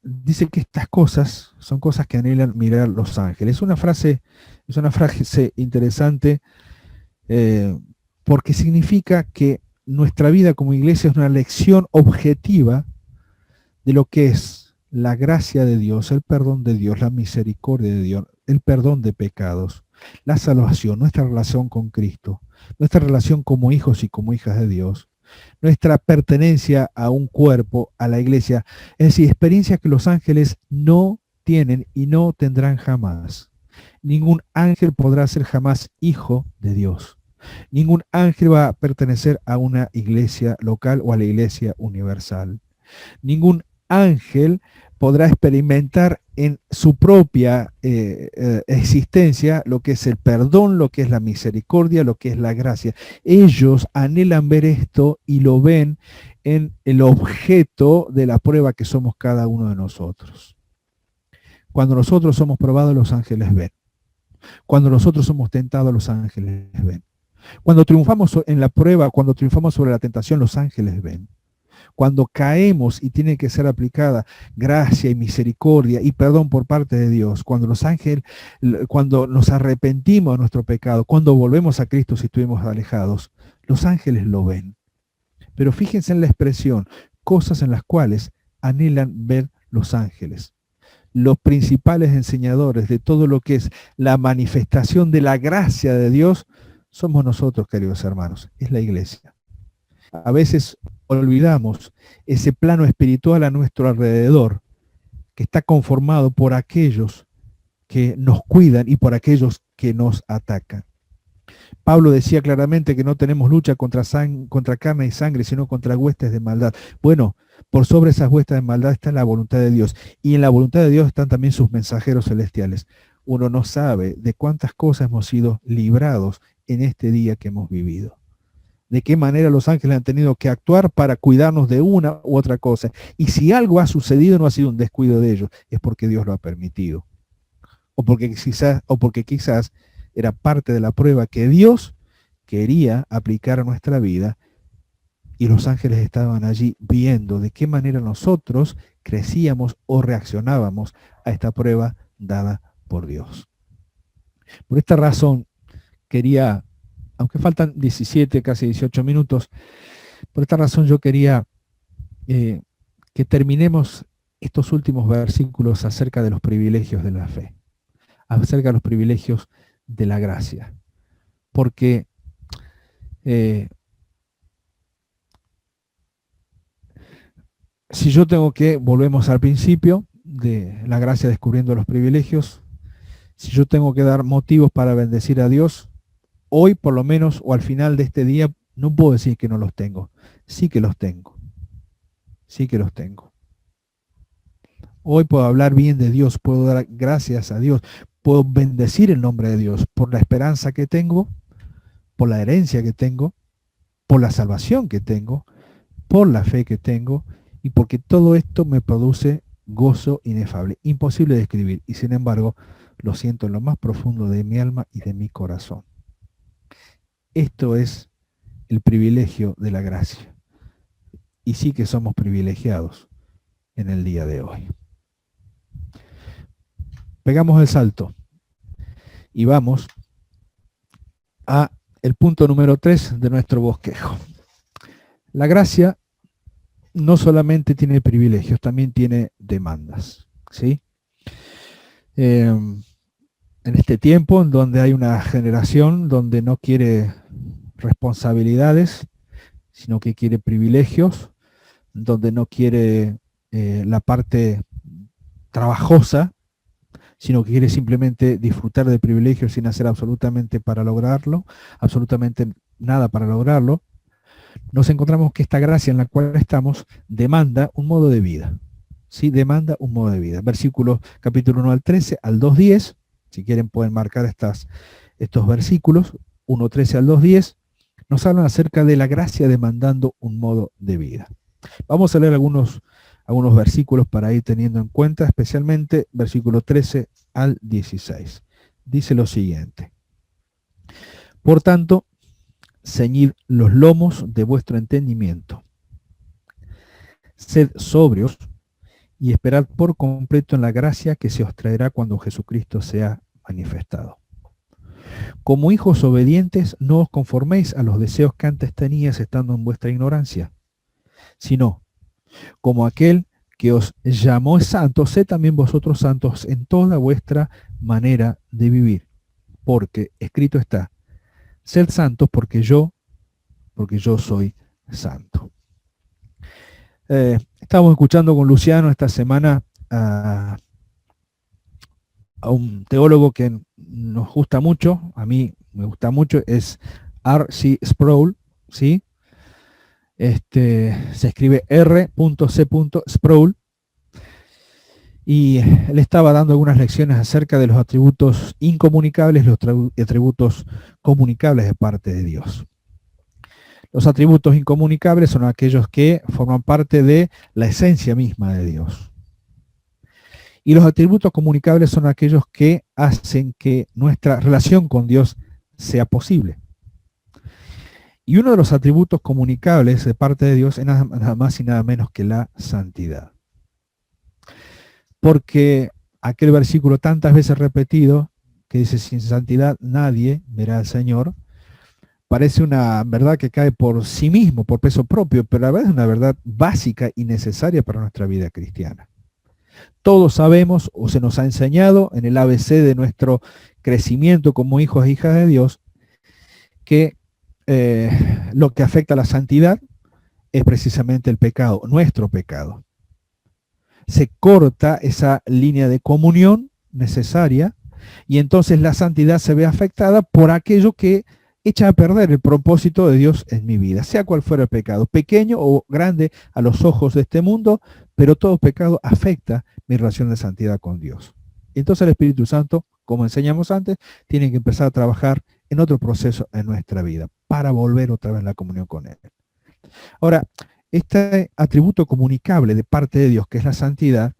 dice que estas cosas son cosas que anhelan mirar los ángeles. Es una frase interesante porque significa que nuestra vida como iglesia es una lección objetiva de lo que es la gracia de Dios, el perdón de Dios, la misericordia de Dios, el perdón de pecados, la salvación, nuestra relación con Cristo, nuestra relación como hijos y como hijas de Dios, nuestra pertenencia a un cuerpo, a la iglesia, es decir, experiencias que los ángeles no tienen y no tendrán jamás. Ningún ángel podrá ser jamás hijo de Dios. Ningún ángel va a pertenecer a una iglesia local o a la iglesia universal. Ningún ángel podrá experimentar en su propia existencia lo que es el perdón, lo que es la misericordia, lo que es la gracia. Ellos anhelan ver esto y lo ven en el objeto de la prueba que somos cada uno de nosotros. Cuando nosotros somos probados, los ángeles ven. Cuando nosotros somos tentados, los ángeles ven. Cuando triunfamos en la prueba, cuando triunfamos sobre la tentación, los ángeles ven. Cuando caemos y tiene que ser aplicada gracia y misericordia y perdón por parte de Dios, cuando los ángeles, cuando nos arrepentimos de nuestro pecado, cuando volvemos a Cristo si estuvimos alejados, los ángeles lo ven. Pero fíjense en la expresión, cosas en las cuales anhelan ver los ángeles. los principales enseñadores de todo lo que es la manifestación de la gracia de Dios, somos nosotros, queridos hermanos, es la iglesia. A veces olvidamos ese plano espiritual a nuestro alrededor, que está conformado por aquellos que nos cuidan y por aquellos que nos atacan. Pablo decía claramente que no tenemos lucha contra carne y sangre, sino contra huestes de maldad. Bueno, por sobre esas huestes de maldad está la voluntad de Dios. Y en la voluntad de Dios están también sus mensajeros celestiales. Uno no sabe de cuántas cosas hemos sido librados en este día que hemos vivido. De qué manera los ángeles han tenido que actuar para cuidarnos de una u otra cosa. Y si algo ha sucedido, no ha sido un descuido de ellos, es porque Dios lo ha permitido. O porque quizás era parte de la prueba que Dios quería aplicar a nuestra vida, y los ángeles estaban allí viendo de qué manera nosotros crecíamos o reaccionábamos a esta prueba dada por Dios. Por esta razón quería, aunque faltan 17, casi 18 minutos, por esta razón yo quería que terminemos estos últimos versículos acerca de los privilegios de la fe, acerca de los privilegios de la gracia. Porque si yo tengo que, volvemos al principio de la gracia descubriendo los privilegios, si yo tengo que dar motivos para bendecir a Dios, hoy por lo menos, o al final de este día, no puedo decir que no los tengo. Sí que los tengo. Sí que los tengo. Hoy puedo hablar bien de Dios, puedo dar gracias a Dios, puedo bendecir el nombre de Dios por la esperanza que tengo, por la herencia que tengo, por la salvación que tengo, por la fe que tengo, y porque todo esto me produce gozo inefable, imposible de describir, y sin embargo lo siento en lo más profundo de mi alma y de mi corazón. Esto es el privilegio de la gracia, y sí que somos privilegiados en el día de hoy. Pegamos el salto y vamos a el punto número 3 de nuestro bosquejo. La gracia no solamente tiene privilegios, también tiene demandas, ¿sí? En este tiempo en donde hay una generación donde no quiere responsabilidades, sino que quiere privilegios, donde no quiere la parte trabajosa, sino que quiere simplemente disfrutar de privilegios sin hacer absolutamente para lograrlo, absolutamente nada para lograrlo, nos encontramos que esta gracia en la cual estamos demanda un modo de vida. ¿Sí? Demanda un modo de vida. Versículos capítulo 1 al 13, al 2.10, si quieren pueden marcar estos versículos, 1.13 al 2.10, nos hablan acerca de la gracia demandando un modo de vida. Vamos a leer algunos versículos para ir teniendo en cuenta, especialmente versículo 13 al 16. Dice lo siguiente: por tanto, ceñid los lomos de vuestro entendimiento. Sed sobrios y esperad por completo en la gracia que se os traerá cuando Jesucristo sea manifestado. Como hijos obedientes, no os conforméis a los deseos que antes teníais estando en vuestra ignorancia, sino, como aquel que os llamó es santo, sed también vosotros santos en toda vuestra manera de vivir. Porque escrito está, sed santos porque yo soy santo. Estábamos escuchando con Luciano esta semana a un teólogo que nos gusta mucho, a mí me gusta mucho, es R.C. Sproul, ¿sí? Se escribe R.C. Sproul, y él estaba dando algunas lecciones acerca de los atributos incomunicables y los atributos comunicables de parte de Dios. Los atributos incomunicables son aquellos que forman parte de la esencia misma de Dios. Y los atributos comunicables son aquellos que hacen que nuestra relación con Dios sea posible. Y uno de los atributos comunicables de parte de Dios es nada más y nada menos que la santidad. Porque aquel versículo tantas veces repetido, que dice, sin santidad nadie verá al Señor, parece una verdad que cae por sí mismo, por peso propio, pero la verdad es una verdad básica y necesaria para nuestra vida cristiana. Todos sabemos o se nos ha enseñado en el ABC de nuestro crecimiento como hijos e hijas de Dios que lo que afecta a la santidad es precisamente el pecado, nuestro pecado. Se corta esa línea de comunión necesaria y entonces la santidad se ve afectada por aquello que echa a perder el propósito de Dios en mi vida, sea cual fuera el pecado, pequeño o grande a los ojos de este mundo, pero todo pecado afecta mi relación de santidad con Dios. Y entonces el Espíritu Santo, como enseñamos antes, tiene que empezar a trabajar en otro proceso en nuestra vida para volver otra vez a la comunión con Él. Ahora, este atributo comunicable de parte de Dios, que es la santidad,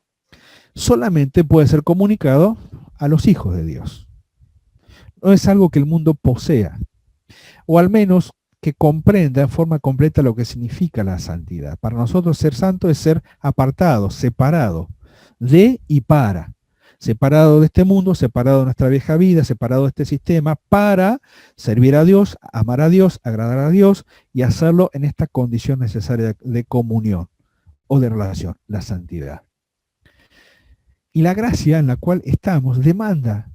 solamente puede ser comunicado a los hijos de Dios. No es algo que el mundo posea, o al menos que comprenda en forma completa lo que significa la santidad. Para nosotros ser santo es ser apartado, separado de y para. Separado de este mundo, separado de nuestra vieja vida, separado de este sistema, para servir a Dios, amar a Dios, agradar a Dios y hacerlo en esta condición necesaria de comunión o de relación, la santidad. Y la gracia en la cual estamos demanda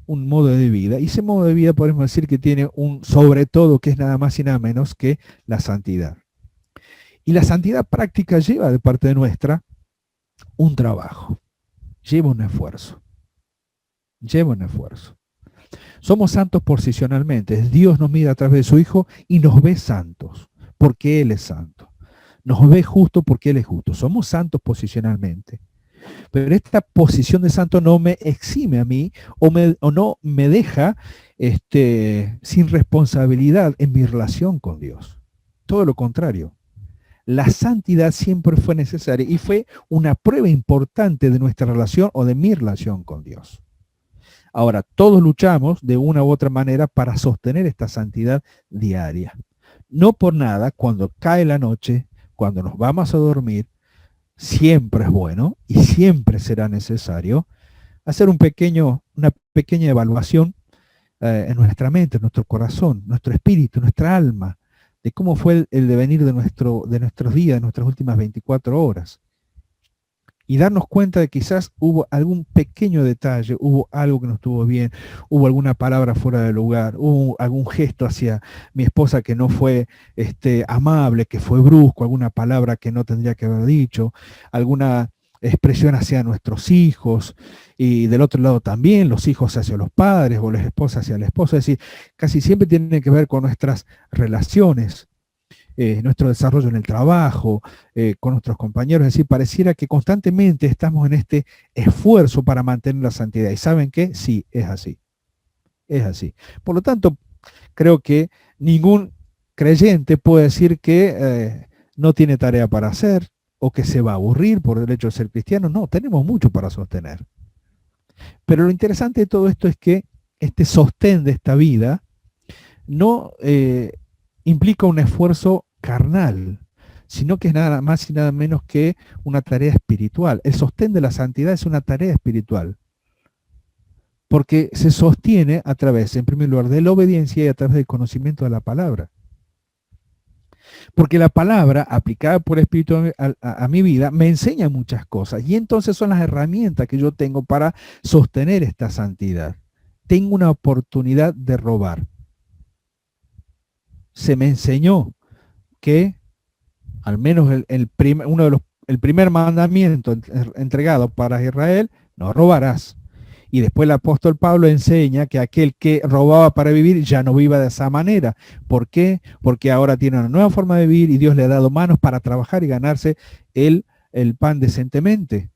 un modo de vida, y ese modo de vida podemos decir que tiene un sobre todo que es nada más y nada menos que la santidad. Y la santidad práctica lleva de parte de nuestra un trabajo, lleva un esfuerzo, lleva un esfuerzo. Somos santos posicionalmente, Dios nos mira a través de su Hijo y nos ve santos, porque Él es santo. Nos ve justo porque Él es justo. Somos santos posicionalmente. Pero esta posición de santo no me exime a mí o no me deja sin responsabilidad en mi relación con Dios. Todo lo contrario. La santidad siempre fue necesaria y fue una prueba importante de nuestra relación o de mi relación con Dios. Ahora, todos luchamos de una u otra manera para sostener esta santidad diaria. No por nada, cuando cae la noche, cuando nos vamos a dormir, siempre es bueno y siempre será necesario hacer una pequeña evaluación en nuestra mente, en nuestro corazón, nuestro espíritu, nuestra alma, de cómo fue el devenir de nuestros días, de nuestras últimas 24 horas. Y darnos cuenta de que quizás hubo algún pequeño detalle, hubo algo que no estuvo bien, hubo alguna palabra fuera de lugar, hubo algún gesto hacia mi esposa que no fue amable, que fue brusco, alguna palabra que no tendría que haber dicho, alguna expresión hacia nuestros hijos, y del otro lado también los hijos hacia los padres o las esposas hacia el esposo. Es decir, casi siempre tiene que ver con nuestras relaciones. Nuestro desarrollo en el trabajo, con nuestros compañeros. Es decir, pareciera que constantemente estamos en este esfuerzo para mantener la santidad. ¿Y saben qué? Sí, es así. Es así. Por lo tanto, creo que ningún creyente puede decir que no tiene tarea para hacer o que se va a aburrir por el hecho de ser cristiano. No, tenemos mucho para sostener. Pero lo interesante de todo esto es que este sostén de esta vida no implica un esfuerzo carnal, sino que es nada más y nada menos que una tarea espiritual. El sostén de la santidad es una tarea espiritual, porque se sostiene a través, en primer lugar, de la obediencia y a través del conocimiento de la palabra. Porque la palabra, aplicada por el Espíritu a mi vida, me enseña muchas cosas, y entonces son las herramientas que yo tengo para sostener esta santidad. Tengo una oportunidad de robar. Se me enseñó que al menos el primer mandamiento entregado para Israel, no robarás. Y después el apóstol Pablo enseña que aquel que robaba para vivir ya no viva de esa manera. ¿Por qué? Porque ahora tiene una nueva forma de vivir y Dios le ha dado manos para trabajar y ganarse el pan decentemente.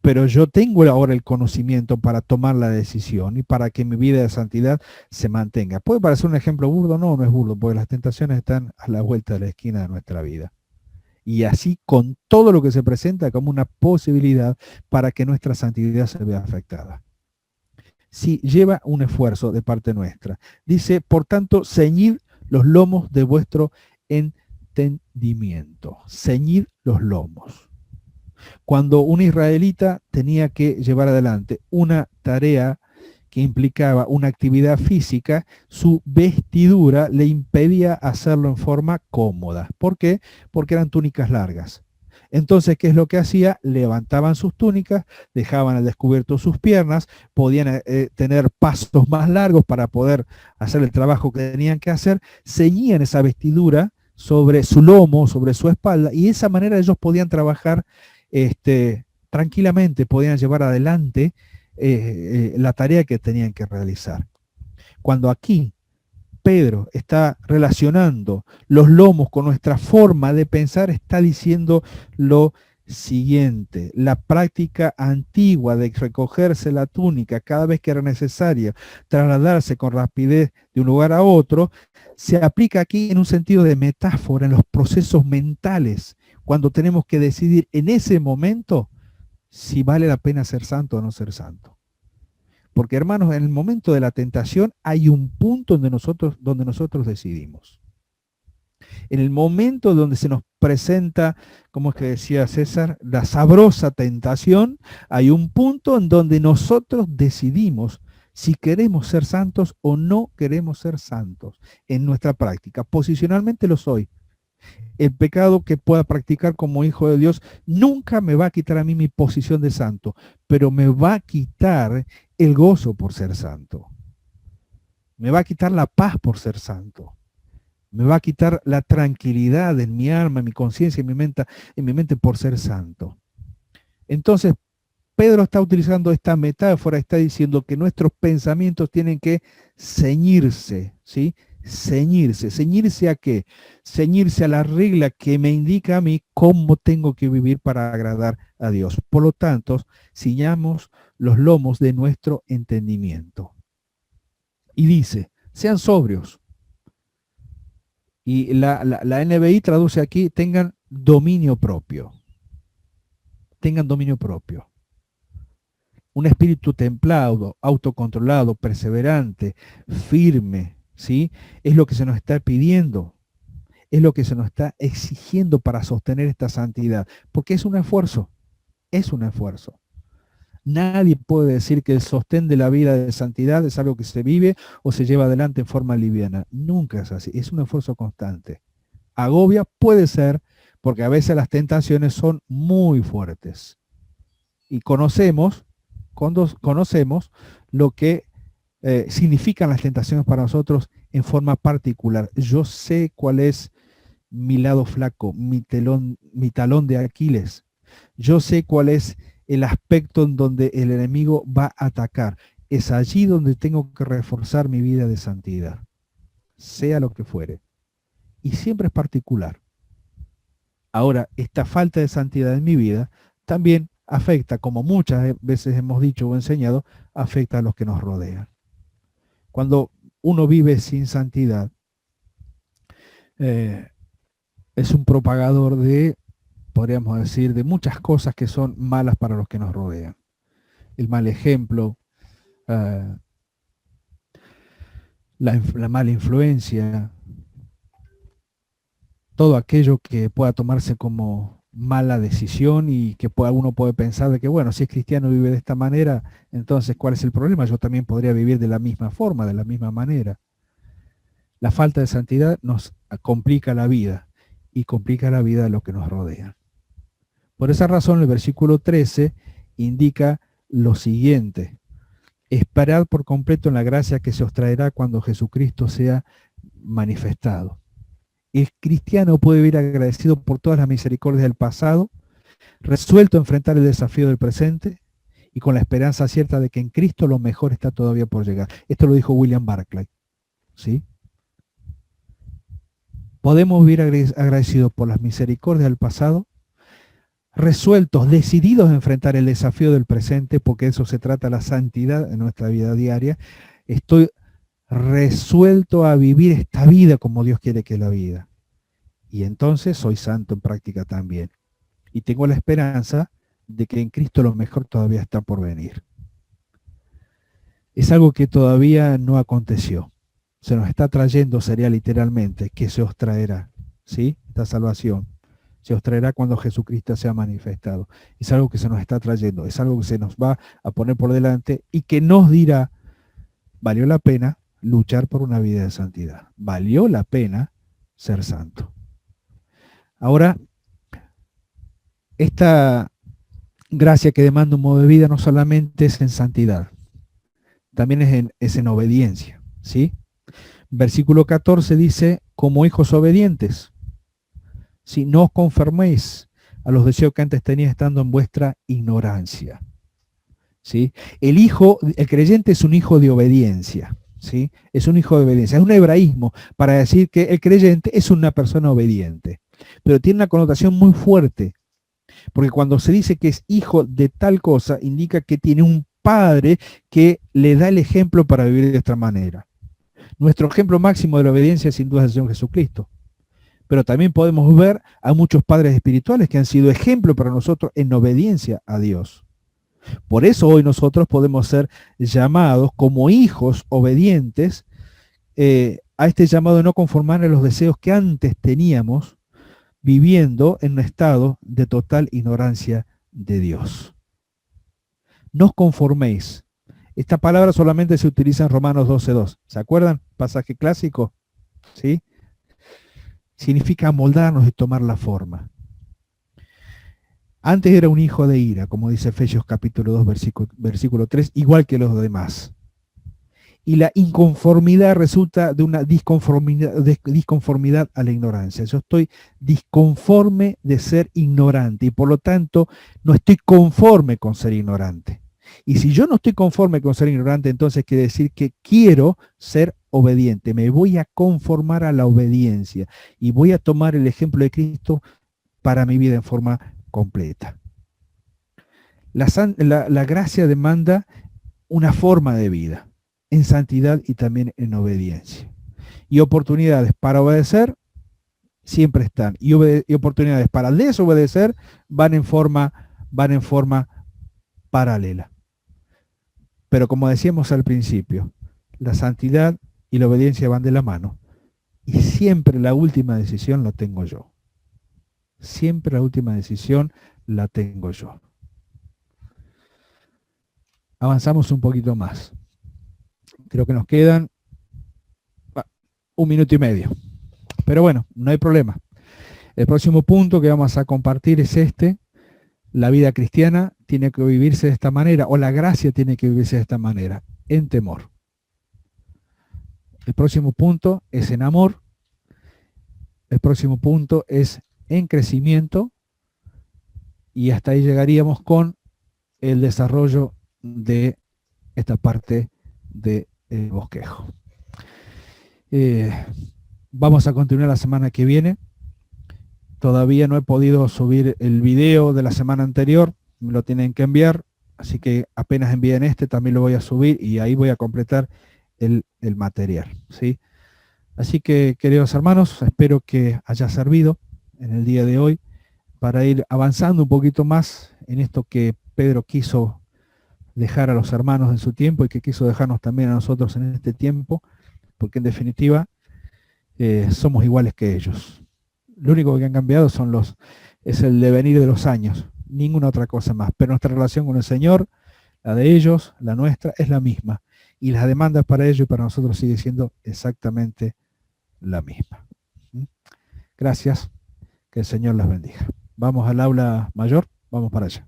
Pero yo tengo ahora el conocimiento para tomar la decisión y para que mi vida de santidad se mantenga. ¿Puede parecer un ejemplo burdo? No, no es burdo, porque las tentaciones están a la vuelta de la esquina de nuestra vida. Y así con todo lo que se presenta como una posibilidad para que nuestra santidad se vea afectada. Sí, lleva un esfuerzo de parte nuestra. Dice, por tanto, ceñid los lomos de vuestro entendimiento. Ceñid los lomos. Cuando un israelita tenía que llevar adelante una tarea que implicaba una actividad física, su vestidura le impedía hacerlo en forma cómoda. ¿Por qué? Porque eran túnicas largas. Entonces, ¿qué es lo que hacía? Levantaban sus túnicas, dejaban al descubierto sus piernas, podían tener pasos más largos para poder hacer el trabajo que tenían que hacer, ceñían esa vestidura sobre su lomo, sobre su espalda, y de esa manera ellos podían trabajar tranquilamente, podían llevar adelante la tarea que tenían que realizar. Cuando aquí Pedro está relacionando los lomos con nuestra forma de pensar, está diciendo lo siguiente: la práctica antigua de recogerse la túnica cada vez que era necesario trasladarse con rapidez de un lugar a otro, se aplica aquí en un sentido de metáfora en los procesos mentales, cuando tenemos que decidir en ese momento si vale la pena ser santo o no ser santo. Porque, hermanos, en el momento de la tentación hay un punto donde nosotros decidimos. En el momento donde se nos presenta, como es que decía César, la sabrosa tentación, hay un punto en donde nosotros decidimos si queremos ser santos o no queremos ser santos en nuestra práctica. Posicionalmente lo soy. El pecado que pueda practicar como hijo de Dios nunca me va a quitar a mí mi posición de santo, pero me va a quitar el gozo por ser santo. Me va a quitar la paz por ser santo. Me va a quitar la tranquilidad en mi alma, en mi conciencia, en mi mente por ser santo. Entonces, Pedro está utilizando esta metáfora, está diciendo que nuestros pensamientos tienen que ceñirse, ¿sí? Ceñirse. ¿Ceñirse a qué? Ceñirse a la regla que me indica a mí cómo tengo que vivir para agradar a Dios. Por lo tanto, ciñamos los lomos de nuestro entendimiento. Y dice, sean sobrios. Y la NBI traduce aquí, tengan dominio propio. Tengan dominio propio. Un espíritu templado, autocontrolado, perseverante, firme, ¿sí? Es lo que se nos está pidiendo, es lo que se nos está exigiendo para sostener esta santidad, porque es un esfuerzo, es un esfuerzo. Nadie puede decir que el sostén de la vida de santidad es algo que se vive o se lleva adelante en forma liviana. Nunca es así, es un esfuerzo constante. Agobia puede ser, porque a veces las tentaciones son muy fuertes. Y conocemos lo que significan las tentaciones para nosotros en forma particular. Yo sé cuál es mi lado flaco, mi talón de Aquiles. Yo sé cuál es el aspecto en donde el enemigo va a atacar. Es allí donde tengo que reforzar mi vida de santidad, sea lo que fuere. Y siempre es particular. Ahora, esta falta de santidad en mi vida también afecta, como muchas veces hemos dicho o enseñado, afecta a los que nos rodean. Cuando uno vive sin santidad, es un propagador de, podríamos decir, de muchas cosas que son malas para los que nos rodean. El mal ejemplo, la mala influencia, todo aquello que pueda tomarse como mala decisión y que uno puede pensar de que, bueno, si es cristiano y vive de esta manera, entonces, ¿cuál es el problema? Yo también podría vivir de la misma forma, de la misma manera. La falta de santidad nos complica la vida y complica la vida de lo que nos rodea. Por esa razón, el versículo 13 indica lo siguiente: esperad por completo en la gracia que se os traerá cuando Jesucristo sea manifestado. El cristiano puede vivir agradecido por todas las misericordias del pasado, resuelto a enfrentar el desafío del presente y con la esperanza cierta de que en Cristo lo mejor está todavía por llegar. Esto lo dijo William Barclay, ¿sí? Podemos vivir agradecidos por las misericordias del pasado, resueltos, decididos a enfrentar el desafío del presente, porque eso se trata la santidad en nuestra vida diaria. Estoy resuelto a vivir esta vida como Dios quiere que la vida. Y entonces soy santo en práctica también. Y tengo la esperanza de que en Cristo lo mejor todavía está por venir. Es algo que todavía no aconteció. Se nos está trayendo, sería literalmente, que se os traerá, ¿sí? Esta salvación se os traerá cuando Jesucristo sea manifestado. Es algo que se nos está trayendo, es algo que se nos va a poner por delante y que nos dirá, valió la pena luchar por una vida de santidad. Valió la pena ser santo. Ahora, Esta gracia que demanda un modo de vida no solamente es en santidad, también es en obediencia, ¿sí? Versículo 14 dice, como hijos obedientes, si no os conforméis a los deseos que antes teníais estando en vuestra ignorancia. ¿Sí? El creyente es un hijo de obediencia. ¿Sí? Es un hijo de obediencia. Es un hebraísmo para decir que el creyente es una persona obediente. Pero tiene una connotación muy fuerte, porque cuando se dice que es hijo de tal cosa, indica que tiene un padre que le da el ejemplo para vivir de esta manera. Nuestro ejemplo máximo de la obediencia sin duda es el Señor Jesucristo. Pero también podemos ver a muchos padres espirituales que han sido ejemplo para nosotros en obediencia a Dios. Por eso hoy nosotros podemos ser llamados como hijos obedientes a este llamado de no conformar a los deseos que antes teníamos, viviendo en un estado de total ignorancia de Dios. No os conforméis. Esta palabra solamente se utiliza en Romanos 12:2. ¿Se acuerdan? Pasaje clásico. ¿Sí? Significa moldarnos y tomar la forma. Antes era un hijo de ira, como dice Efesios capítulo 2, versículo 3, igual que los demás. Y la inconformidad resulta de una disconformidad a la ignorancia. Yo estoy disconforme de ser ignorante y por lo tanto no estoy conforme con ser ignorante. Y si yo no estoy conforme con ser ignorante, entonces quiere decir que quiero ser obediente. Me voy a conformar a la obediencia y voy a tomar el ejemplo de Cristo para mi vida en forma completa. La gracia demanda una forma de vida en santidad y también en obediencia. Y oportunidades para obedecer siempre están. Y oportunidades para desobedecer van en forma paralela. Pero como decíamos al principio, la santidad y la obediencia van de la mano. Y siempre la última decisión la tengo yo. Siempre la última decisión la tengo yo. Avanzamos un poquito más. Creo que nos quedan 1 minuto y medio. Pero bueno, no hay problema. El próximo punto que vamos a compartir es este. La vida cristiana tiene que vivirse de esta manera, o la gracia tiene que vivirse de esta manera, en temor. El próximo punto es en amor. El próximo punto es en crecimiento. Y hasta ahí llegaríamos con el desarrollo de esta parte del bosquejo. Vamos a continuar la semana que viene. Todavía no he podido subir el video de la semana anterior, me lo tienen que enviar, así que apenas envíen este también lo voy a subir y ahí voy a completar el material, ¿sí? Así que, queridos hermanos, espero que haya servido en el día de hoy para ir avanzando un poquito más en esto que Pedro quiso dejar a los hermanos en su tiempo y que quiso dejarnos también a nosotros en este tiempo, porque en definitiva somos iguales que ellos. Lo único que han cambiado es el devenir de los años, ninguna otra cosa más. Pero nuestra relación con el Señor, la de ellos, la nuestra, es la misma. Y las demandas para ellos y para nosotros sigue siendo exactamente la misma. Gracias, que el Señor los bendiga. Vamos al aula mayor, vamos para allá.